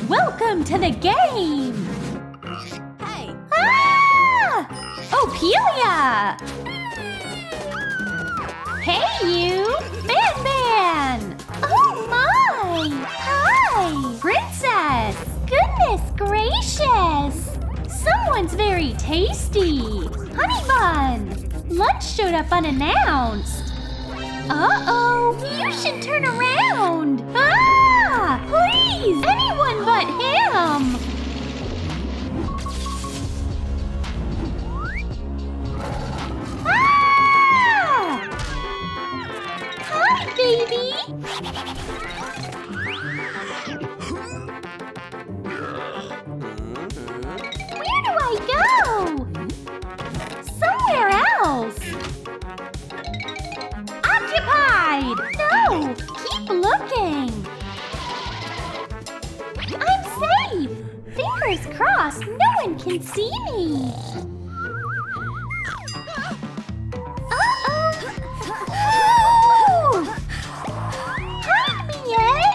Welcome to the game! Hey! Ah! Opilla! Hey you! BanBan! Oh my! Hi! Princess! Goodness gracious! Someone's very tasty! Honey bun! Lunch showed up unannounced! Uh-oh! You should turn around! Ah! Please! Anyone but him! Ah! Hi, baby! Where do I go? Somewhere else! Occupied! No! Keep looking! I'm safe! Fingers crossed no one can see me! Uh-oh! Oh! Hide me, eh?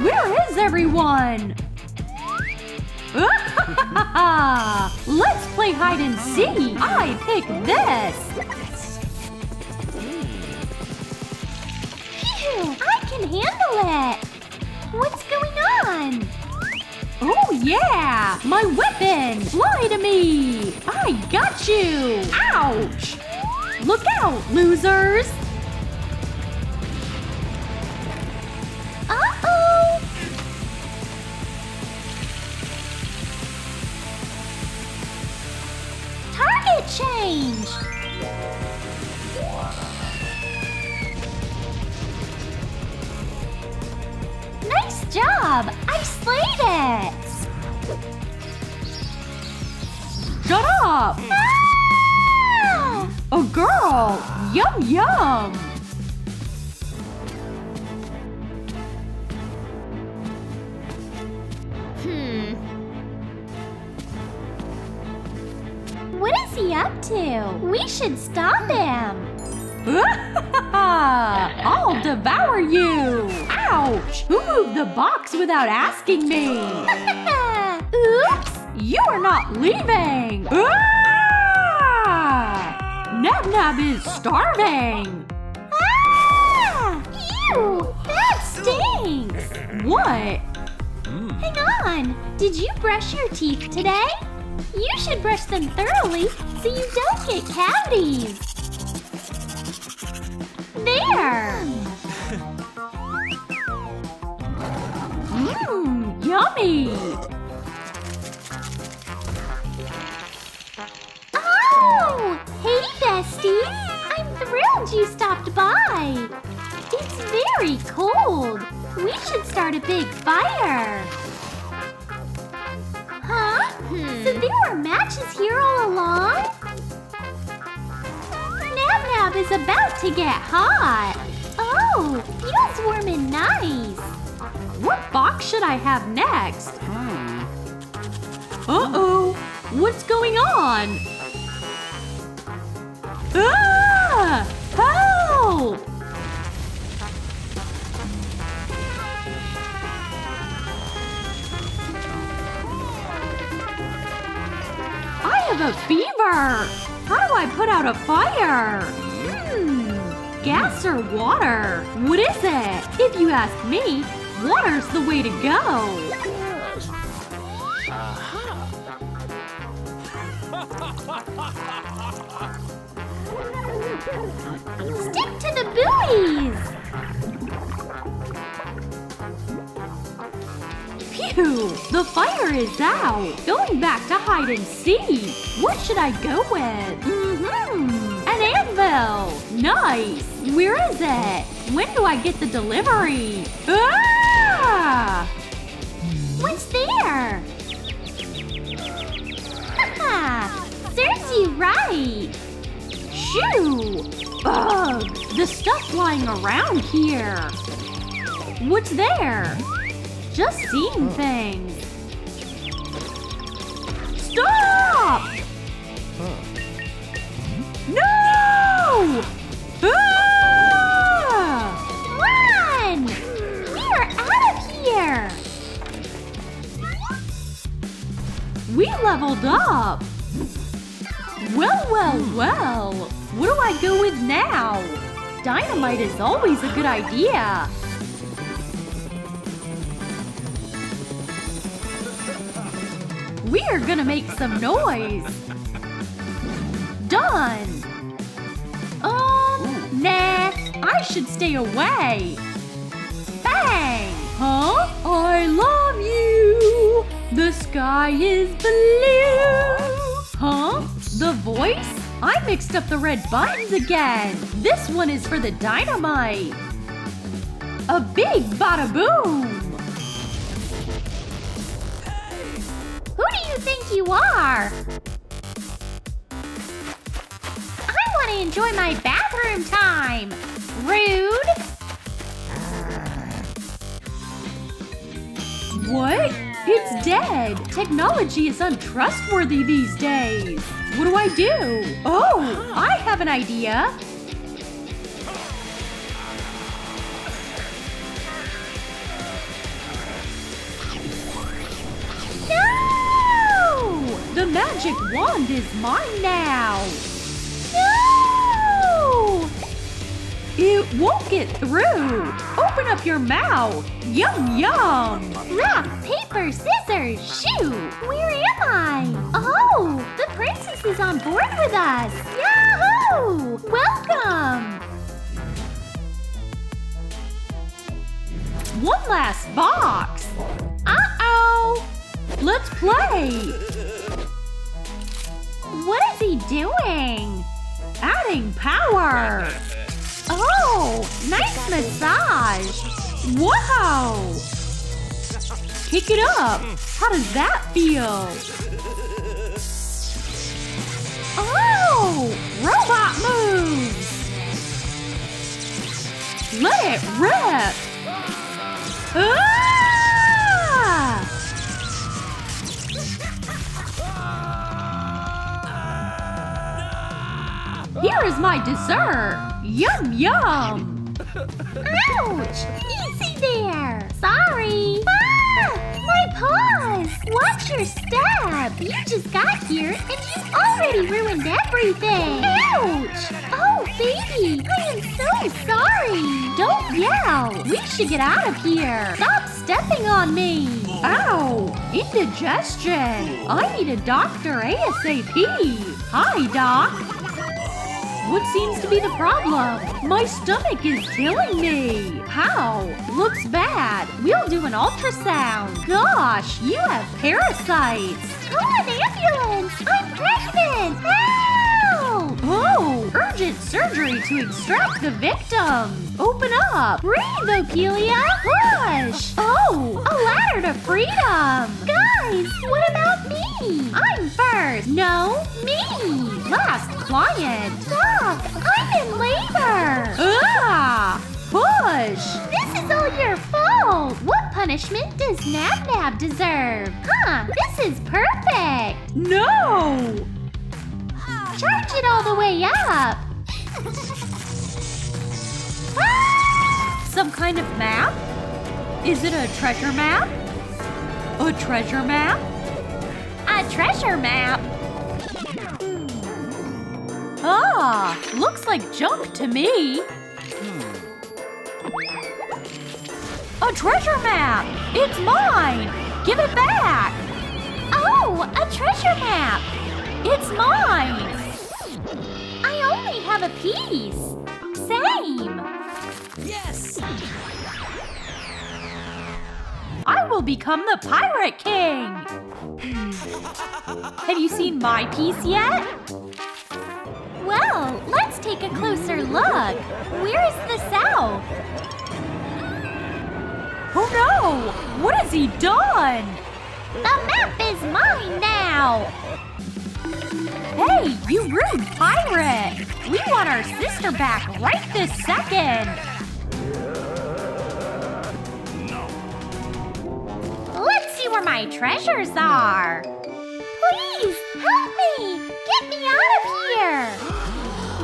Where is everyone? Let's play hide and seek! I pick this! Phew! I can handle it! What's going on? Oh yeah! My weapon! Fly to me! I got you! Ouch! Look out, losers! Uh-oh! Target change! Nice job! I slayed it! Shut up! Ah! A girl! Yum yum! What is he up to? We should stop him! I'll devour you! Ouch! Who moved the box without asking me? Oops! You are not leaving! Nab is starving! Ah! Ew! That stinks! What? Hang on! Did you brush your teeth today? You should brush them thoroughly so you don't get cavities. There! Mmm, yummy! Oh! Hey, bestie! I'm thrilled you stopped by! It's very cold! We should start a big fire! Huh? So there were matches here all along? Nab is about to get hot! Oh, feels warm and nice! What box should I have next? Uh-oh! What's going on? Ah! Help! I have a fever! How do I put out a fire? Gas or water? What is it? If you ask me, water's the way to go. Stick to the buoys! Phew! The fire is out! Going back to hide and seek! What should I go with? An anvil! Nice! Where is it? When do I get the delivery? Ah! What's there? Haha! Serves you right! Shoo! Ugh! The stuff flying around here! What's there? Just seeing things. Stop! No! Ah! leveled up! Well, well, well! What do I go with now? Dynamite is always a good idea! We're gonna make some noise! Done! Nah, I should stay away! Bang! Huh? I love you! The sky is blue! Huh? The voice? I mixed up the red buttons again! This one is for the dynamite! A big bada boom! Who do you think you are? I want to enjoy my bathroom time! Rude! What? It's dead! Technology is untrustworthy these days! What do I do? Oh, I have an idea! No! The magic wand is mine now! No! It won't get through! Open up your mouth! Yum yum! Rock, paper, scissors, shoot! Where am I? Oh, the princess is on board with us! Yahoo! Welcome! One last box! Uh-oh! Let's play! What is he doing? Adding power! Oh, nice massage! Wow! Kick it up! How does that feel? Oh, Robot moves! Let it rip! Ah! Here is my dessert! Yum yum! ouch! Easy there! Sorry! Ah! My paws! Watch your step! You just got here and you already ruined everything! Ouch! Oh, baby! I am so sorry! Don't yell! We should get out of here! Stop stepping on me! Ow! Indigestion! I need a doctor ASAP! Hi, Doc! What seems to be the problem? My stomach is killing me! How? Looks bad! We'll do an ultrasound! Gosh, you have parasites! Call an ambulance! I'm pregnant! Help! Oh! Urgent surgery to extract the victim! Open up! Breathe, Opilla! Push! Oh! A ladder to freedom! Guys, what about me? I'm first! No, me! Last client! Stop! I'm in labor! Ah! Push! This is all your fault! What punishment does Nab Nab deserve? Huh, this is perfect! No! Charge it all the way up! Ah! Some kind of map? Is it a treasure map? A treasure map? A treasure map! Ah! Looks like junk to me! A treasure map! It's mine! Give it back! Oh, a treasure map! It's mine! I only have a piece! Same! Yes! I will become the Pirate King! Have you seen my piece yet? Well, let's take a closer look. Where is the south? Oh no! What has he done? The map is mine now! Hey, you rude pirate! We want our sister back right this second! Let's see where my treasures are! Please, help me! Get me out of here!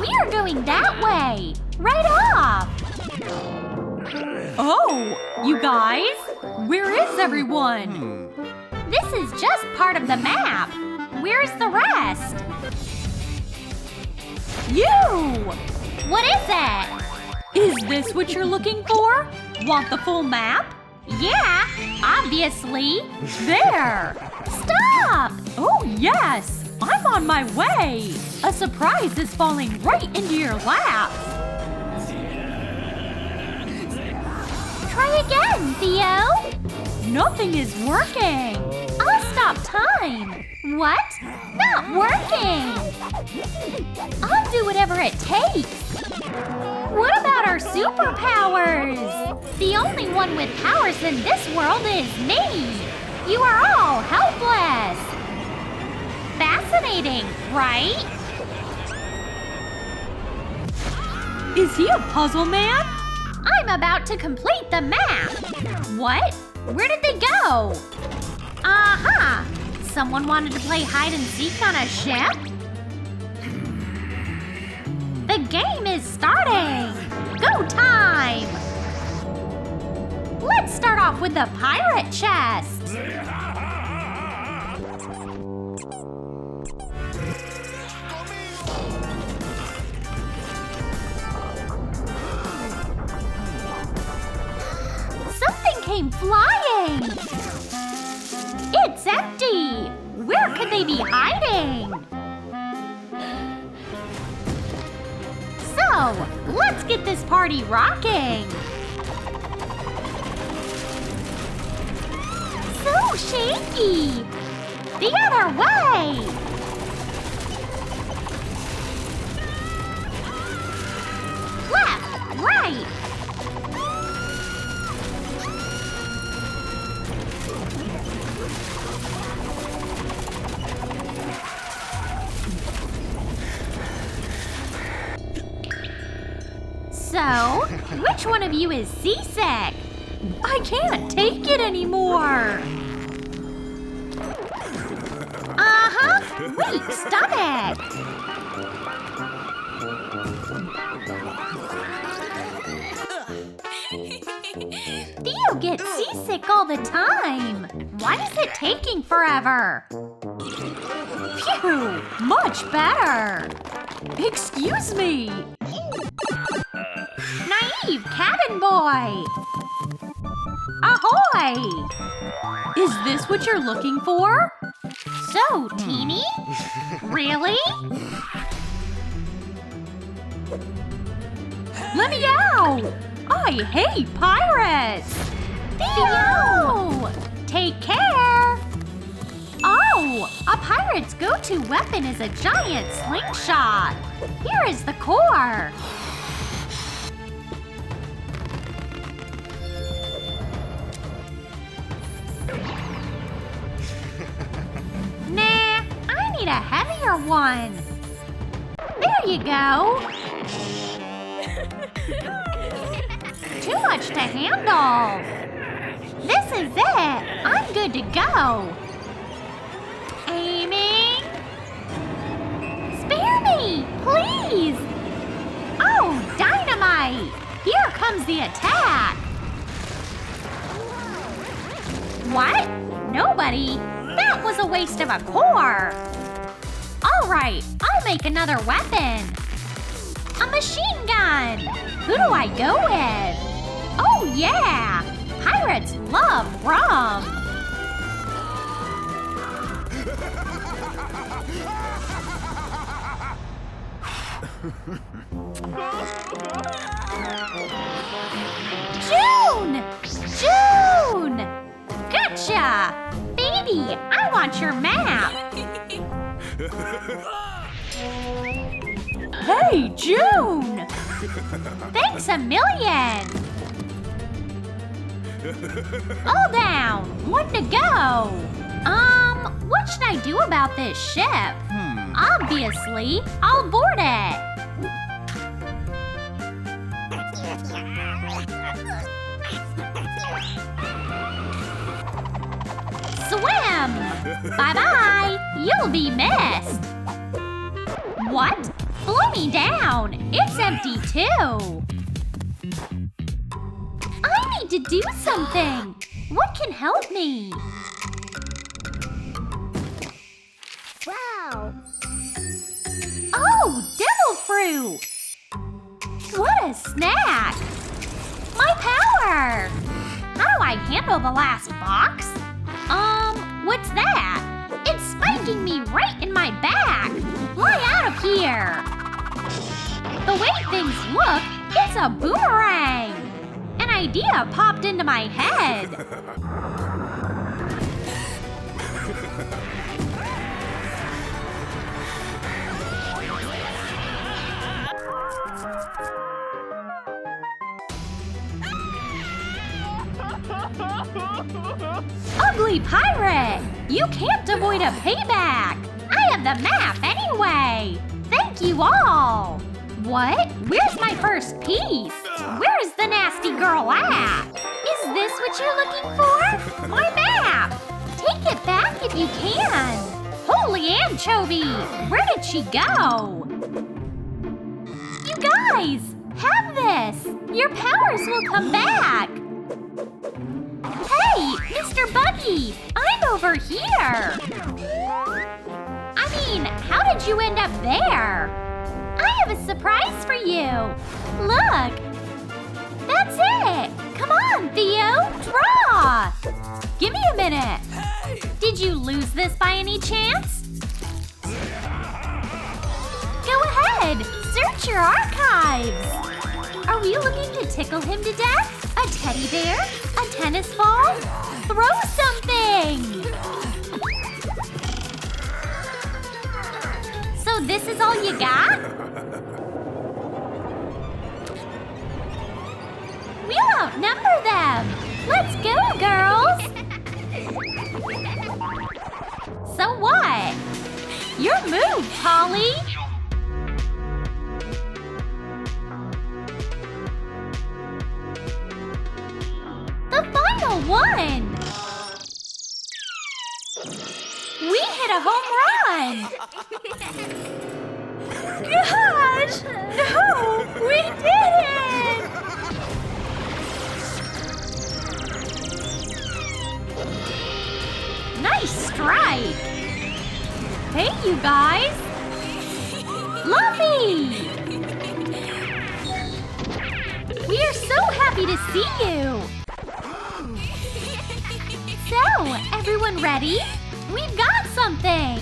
We are going that way! Right off! Oh, you guys? Where is everyone? This is just part of the map. Where's the rest? You! What is it? Is this what you're looking for? Want the full map? Yeah, obviously. There! Stop! Oh, yes! I'm on my way! A surprise is falling right into your lap! Try again, Theo. Nothing is working! I'll stop time. What? Not working. I'll do whatever it takes. What about our superpowers? The only one with powers in this world is me. You are all helpless. Fascinating, right? Is he a puzzle man? I'm about to complete the map. What? Where did they go? Aha! Someone wanted to play hide and seek on a ship? The game is starting! Go time! Let's start off with the pirate chest. Something came flying! It's empty! Where could they be hiding? So, let's get this party rocking! So shaky! The other way! Left, right! So, which one of you is seasick? I can't take it anymore! Uh-huh, weak stomach! Theo gets seasick all the time. Why is it taking forever? Phew! Much better! Excuse me! Naive cabin boy! Ahoy! Is this what you're looking for? So, teeny? Really? Let me out! I hate pirates! Theo! Take care! Oh, a pirate's go-to weapon is a giant slingshot. Here is the core. Nah, I need a heavier one. There you go. Too much to handle. This is it. I'm good to go. Aiming. Spare me, please. Oh, dynamite. Here comes the attack. What? Nobody? That was a waste of a core. All right, I'll make another weapon. A machine gun. Who do I go with? Oh, yeah. Pirates love rum. June! June! Gotcha! Baby, I want your map. Hey, June! Thanks a million. All down. One to go. What should I do about this ship? Obviously, I'll board it. Swim! Bye-bye! You'll be missed! What? Blow me down! It's empty too! I need to do something! What can help me? handle the last box. What's that? It's spiking me right in my back. Fly out of here. The way things look, it's a boomerang. An idea popped into my head. Ugly pirate! You can't avoid a payback! I have the map anyway! Thank you all! What? Where's my first piece? Where's the nasty girl at? Is this what you're looking for? My map! Take it back if you can! Holy anchovy! Where did she go? You guys! Have this! Your powers will come back! Hey, Mr. Buggy! I'm over here! I mean, how did you end up there? I have a surprise for you! Look! That's it! Come on, Theo! Draw! Give me a minute! Did you lose this by any chance? Go ahead! Search your archives! Are we looking to tickle him to death? A teddy bear? A tennis ball? Throw something! So this is all you got? We'll outnumber them! Let's go, girls! So what? Your move, Polly! The final one! We hit a home run! Gosh! No! We didn't! Nice strike! Hey, you guys! Luffy! We are so happy to see you! So, everyone ready? We've got something!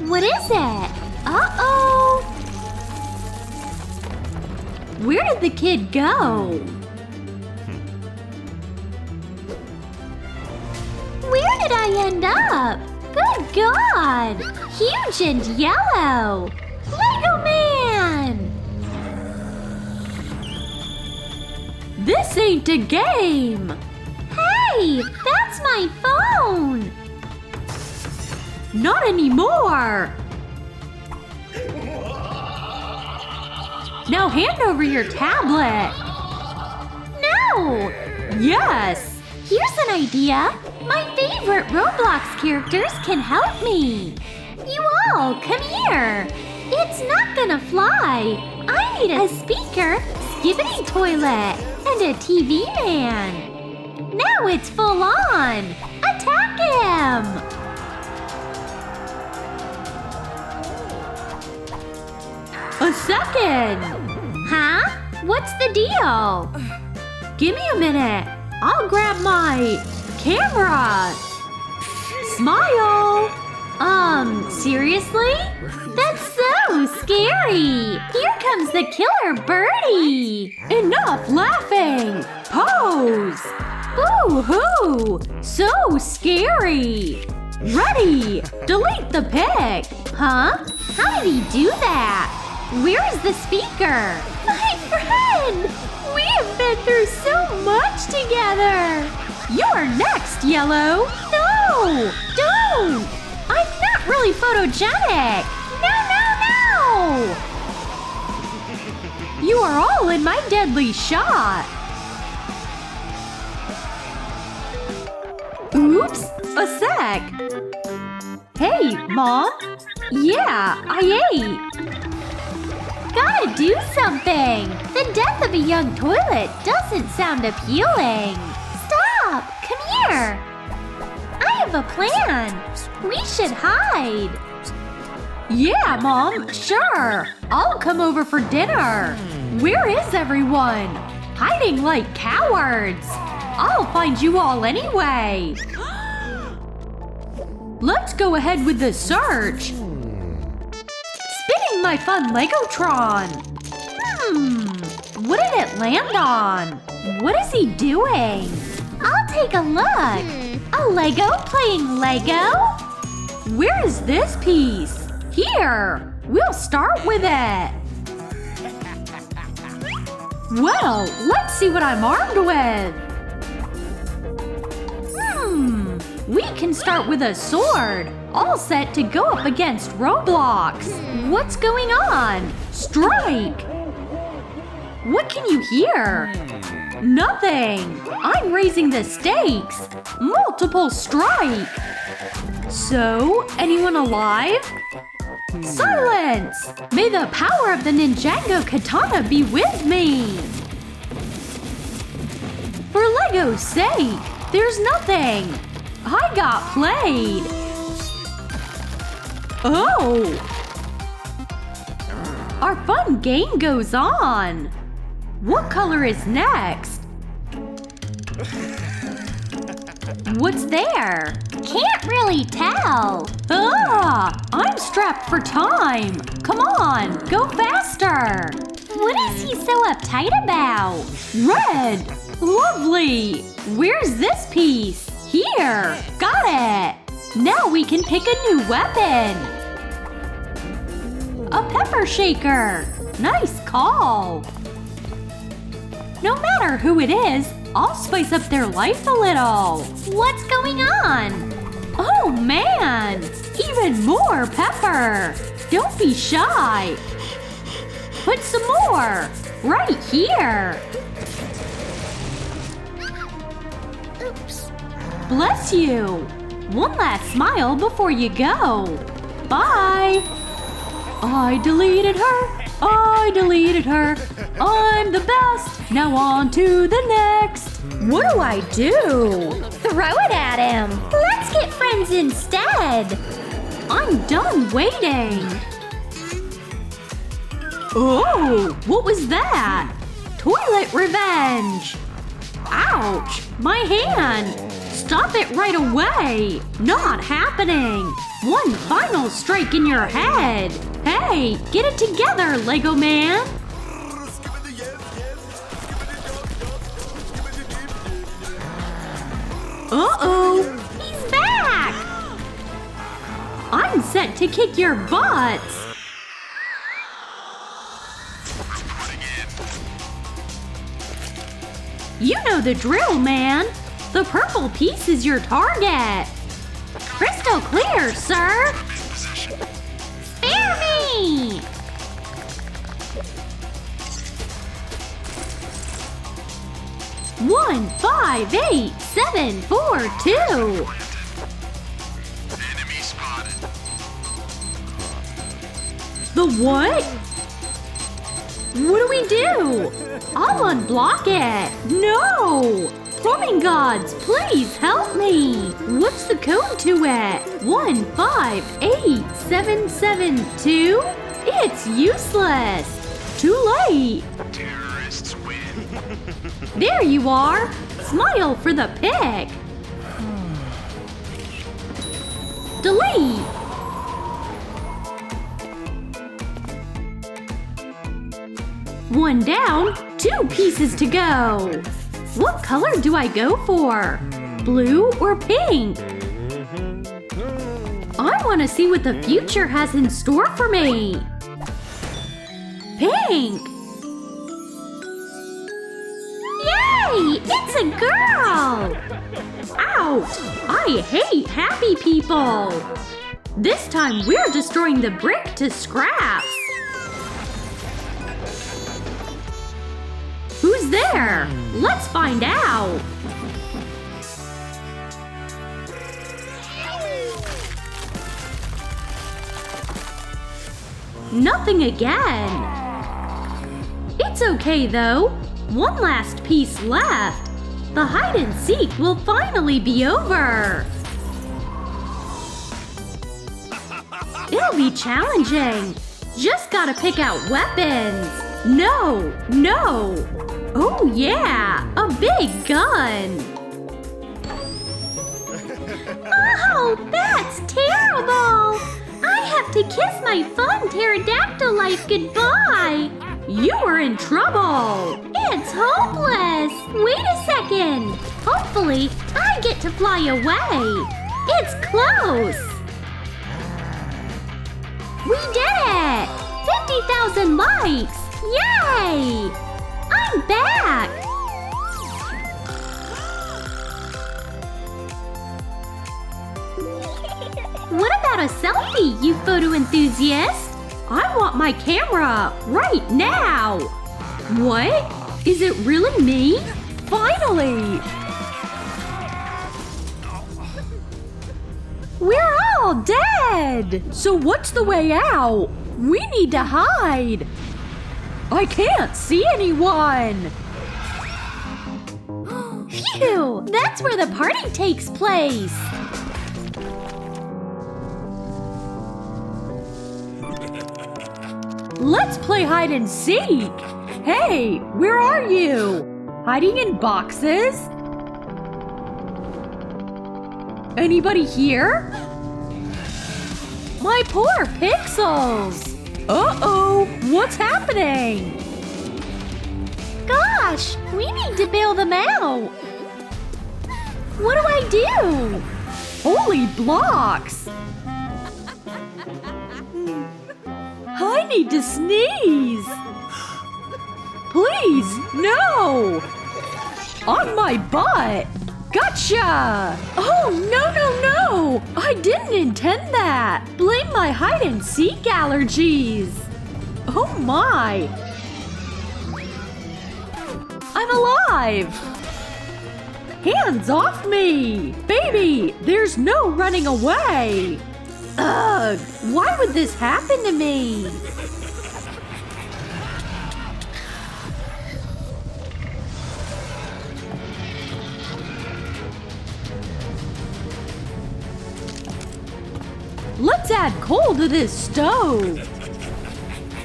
What is it? Uh-oh! Where did the kid go? Where did I end up? Good God! Huge and yellow! Lego Man! This ain't a game! Hey! That's my phone! Not anymore! Now hand over your tablet! No! Yes! Here's an idea! My favorite Roblox characters can help me! You all, come here! It's not gonna fly! I need a speaker, skibbity toilet, and a TV man! Now it's full on! Attack him! A second! Huh? What's the deal? Give me a minute. I'll grab my camera. Smile! Seriously? That's so scary! Here comes the killer birdie! Enough laughing! Pose! Boo-hoo! So scary! Ready! Delete the pic! Huh? How did he do that? Where is the speaker? My friend! We have been through so much together! You're next, Yellow! No! Don't! I'm not really photogenic! No, no, no! You are all in my deadly shot! Oops! A sec! Hey, Mom? Yeah, I ate! Gotta do something! The death of a young toilet doesn't sound appealing! Stop! Come here! I have a plan! We should hide! Yeah, Mom, sure! I'll come over for dinner! Where is everyone? hiding like cowards. I'll find you all anyway. Let's go ahead with the search. Spinning my fun Legotron. What did it land on? What is he doing? I'll take a look. A Lego playing Lego? Where is this piece? Here! We'll start with it! Well, let's see what I'm armed with! We can start with a sword! All set to go up against Roblox! What's going on? Strike! What can you hear? Nothing! I'm raising the stakes! Multiple strike! So, anyone alive? Silence! May the power of the Ninjago Katana be with me! For Lego's sake, there's nothing! I got played! Oh! Our fun game goes on! What color is next? What's there? Can't really tell. Ah! I'm strapped for time! Come on, go faster! What is he so uptight about? Red! Lovely! Where's this piece? Here! Got it! Now we can pick a new weapon! A pepper shaker! Nice call! No matter who it is, I'll spice up their life a little! What's going on? Oh man! Even more pepper! Don't be shy! Put some more! Right here! Oops. Bless you! One last smile before you go! Bye! I deleted her! I deleted her! I'm the best! Now on to the next! What do I do? Throw it at him. Let's get friends instead. I'm done waiting! Oh! What was that? Toilet revenge! Ouch! My hand! Stop it right away! Not happening! One final strike in your head! Hey! Get it together, Lego Man! Uh-oh! He's back! I'm set to kick your butts! You know the drill, man! The purple piece is your target! Crystal clear, sir! Spare me! One, 5, 8, 7, 4, 2. Enemy spotted. The what? What do we do? I'll unblock it. No! Plumbing gods, please help me. What's the code to it? 158772? It's useless. Too late. Terrorists win. There you are! Smile for the pic! Delete! One down, 2 pieces to go! What color do I go for? Blue or pink? I want to see what the future has in store for me! Pink! Yay! It's a girl! Out! I hate happy people! This time we're destroying the brick to scraps! Who's there? Let's find out! Nothing again! It's okay though! One last piece left! The hide and seek will finally be over! It'll be challenging! Just gotta pick out weapons! No, no. Oh yeah, a big gun. Oh, that's terrible! I have to kiss my fun pterodactyl life goodbye! You are in trouble. It's hopeless! Wait a second! Hopefully, I get to fly away! It's close! We did it! 50,000 likes! Yay! I'm back! What about a selfie, you photo enthusiast? I want my camera right now. What? Is it really me? Finally! We're all dead! So what's the way out? We need to hide. I can't see anyone. Phew! That's where the party takes place! Let's play hide and seek. Hey, where are you? Hiding in boxes? Anybody here? My poor pixels! Uh-oh, what's happening? Gosh, we need to bail them out! What do I do? Holy blocks! I need to sneeze! Please, no! On my butt! Gotcha! Oh, no! I didn't intend that! Blame my hide-and-seek allergies! Oh my! I'm alive! Hands off me! Baby, there's no running away! Ugh! Why would this happen to me? Let's add coal to this stove.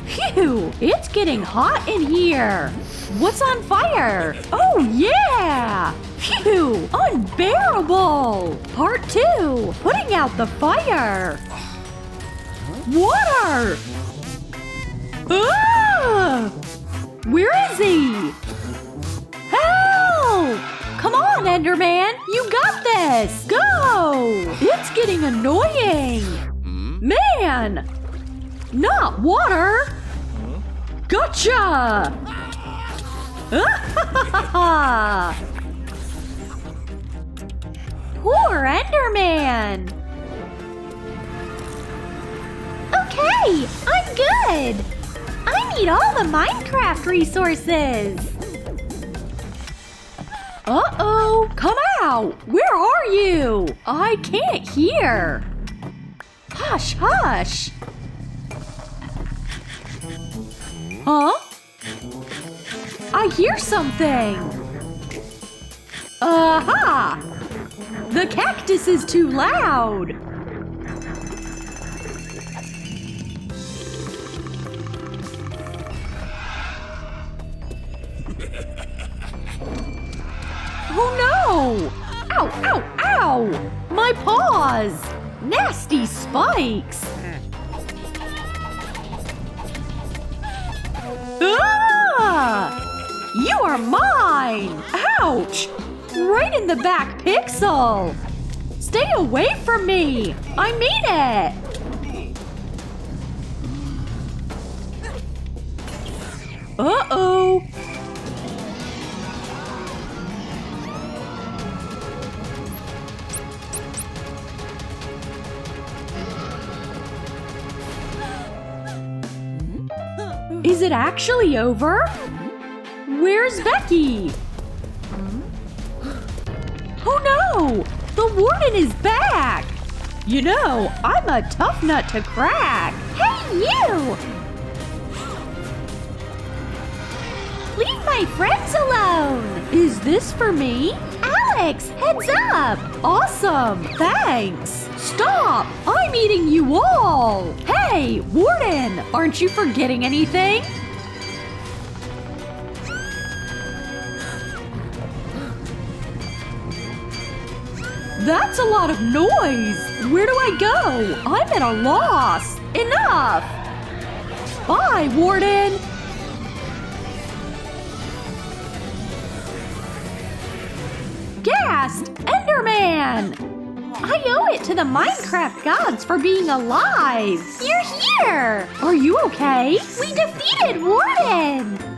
Phew! It's getting hot in here. What's on fire? Oh yeah! Phew! Unbearable! Part 2. Putting out the fire. Water! Ah! Where is he? Help! Come on, Enderman! You got this! Go! It's getting annoying! Man! Not water! Gotcha! Poor Enderman! Okay, I'm good! I need all the Minecraft resources! Uh-oh! Come out! Where are you? I can't hear! Hush, hush! Huh? I hear something! Aha! The cactus is too loud! Oh no! Ow, ow, ow! My paws! Nasty spikes! Ah! You are mine! Ouch! Right in the back pixel! Stay away from me! I mean it! Uh-oh! Is it actually over? Where's Becky? Oh no! The warden is back! You know, I'm a tough nut to crack! Hey, you! Leave my friends alone! Is this for me? Alex, heads up! Awesome! Thanks! Stop! I'm eating you all! Hey, warden! Aren't you forgetting anything? That's a lot of noise! Where do I go? I'm at a loss! Enough! Bye, Warden! Ghast! Enderman! I owe it to the Minecraft gods for being alive! You're here! Are you okay? We defeated Warden!